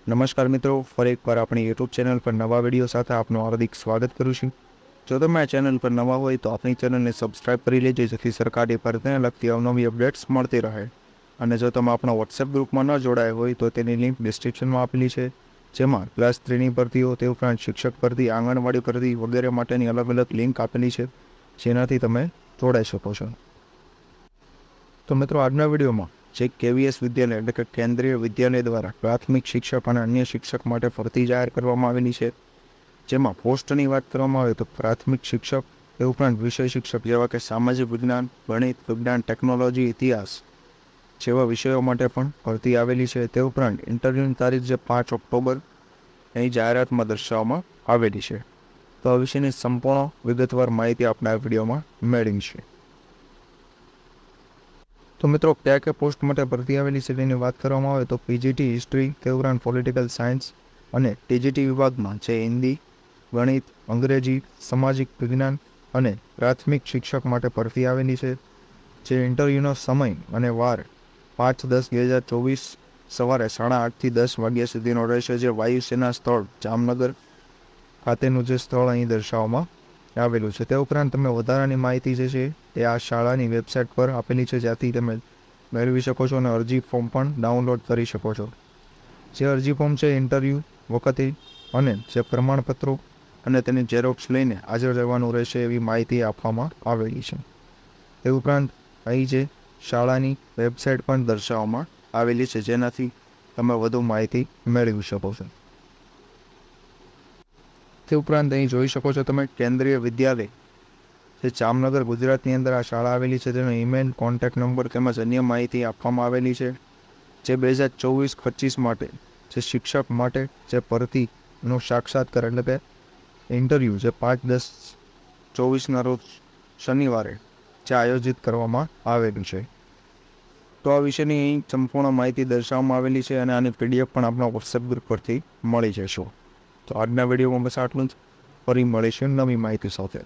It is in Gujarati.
નમસ્કાર મિત્રો, ફરી એકવાર આપણી યુટ્યુબ ચેનલ પર નવા વિડીયો સાથે આપનું હાર્દિક સ્વાગત કરું છું। જો તમે આ ચેનલ પર નવા હોય તો આપણી ચેનલને સબસ્ક્રાઇબ કરી લેજો, જેથી સરકારી ભરતીને લગતી અવનવી અપડેટ્સ મળતી રહે। અને જો તમે આપણા વોટ્સએપ ગ્રુપમાં ન જોડાયા હોય તો તેની લિંક ડિસ્ક્રિપ્શનમાં આપેલી છે, જેમાં ક્લાસ 3ની ભરતીઓ, તે ઉપરાંત શિક્ષક ભરતી, આંગણવાડી ભરતી વગેરે માટેની અલગ અલગ લિંક આપેલી છે, જેનાથી તમે જોડાઈ શકો છો। તો મિત્રો, આજના વિડીયોમાં જે KVS વિદ્યાલય એટલે કે કેન્દ્રીય વિદ્યાલય દ્વારા પ્રાથમિક શિક્ષક અને અન્ય શિક્ષક માટે ભરતી જાહેર કરવામાં આવેલી છે, જેમાં પોસ્ટની વાત કરવામાં આવે તો પ્રાથમિક શિક્ષક, તે ઉપરાંત વિષય શિક્ષક જેવા કે સામાજિક વિજ્ઞાન, ગણિત, વિજ્ઞાન, ટેકનોલોજી, ઇતિહાસ જેવા વિષયો માટે પણ ભરતી આવેલી છે। તે ઉપરાંત ઇન્ટરવ્યૂની તારીખ જે 5 ઓક્ટોબર અહીં જાહેરાતમાં દર્શાવવામાં આવેલી છે। તો આ વિશેની સંપૂર્ણ વિગતવાર માહિતી આપણે આ વિડીયોમાં મેળવીશું। તો મિત્રો, કયા પોસ્ટ માટે ભરતી આવેલી છે તેની વાત કરવામાં આવે તો PGT હિસ્ટ્રી, તે ઉપરાંત પોલિટિકલ સાયન્સ અને TGT વિભાગમાં જે હિન્દી, ગણિત, અંગ્રેજી, સામાજિક વિજ્ઞાન અને પ્રાથમિક શિક્ષક માટે ભરતી આવેલી છે। જે ઇન્ટરવ્યૂનો સમય અને વાર 5/10/2024 સવારે 8:30 થી 10 વાગ્યા સુધીનો રહેશે, જે વાયુસેના સ્થળ જામનગર ખાતેનું જે સ્થળ અહીં દર્શાવવામાં આવેલું છે। તે ઉપરાંત તમે વધારાની માહિતી જે છે તે આ શાળાની વેબસાઇટ પર આપેલી છે, જ્યાંથી તમે મેળવી શકો છો અને અરજી ફોર્મ પણ ડાઉનલોડ કરી શકો છો। જે અરજી ફોર્મ છે ઇન્ટરવ્યૂ વખતે અને જે પ્રમાણપત્રો અને તેની ઝેરોક્સ લઈને હાજર રહેવાનું રહેશે, એવી માહિતી આપવામાં આવેલી છે। તે ઉપરાંત અહીં જે શાળાની વેબસાઇટ પણ દર્શાવવામાં આવેલી છે, જેનાથી તમે વધુ માહિતી મેળવી શકો છો। તે ઉપરાંત અહીં જોઈ શકો છો તમે કેન્દ્રીય વિદ્યાલય જે જામનગર ગુજરાતની અંદર આ શાળા આવેલી છે, તેનો ઈમેલ, કોન્ટેક્ટ નંબર તેમજ અન્ય માહિતી આપવામાં આવેલી છે। જે 2024-25 માટે જે શિક્ષક માટે જે ભરતીનો સાક્ષાત્કાર એટલે કે ઇન્ટરવ્યૂ જે 5/10/24ના રોજ શનિવારે જે આયોજિત કરવામાં આવેલું છે। તો આ વિશેની અહીં સંપૂર્ણ માહિતી દર્શાવવામાં આવેલી છે અને આની PDF પણ આપણા વોટ્સએપ ગ્રુપ પરથી મળી જશો। તો આજના વિડીયોમાં બસ આટલું જ। ફરી મળીશું નવી માહિતી સાથે।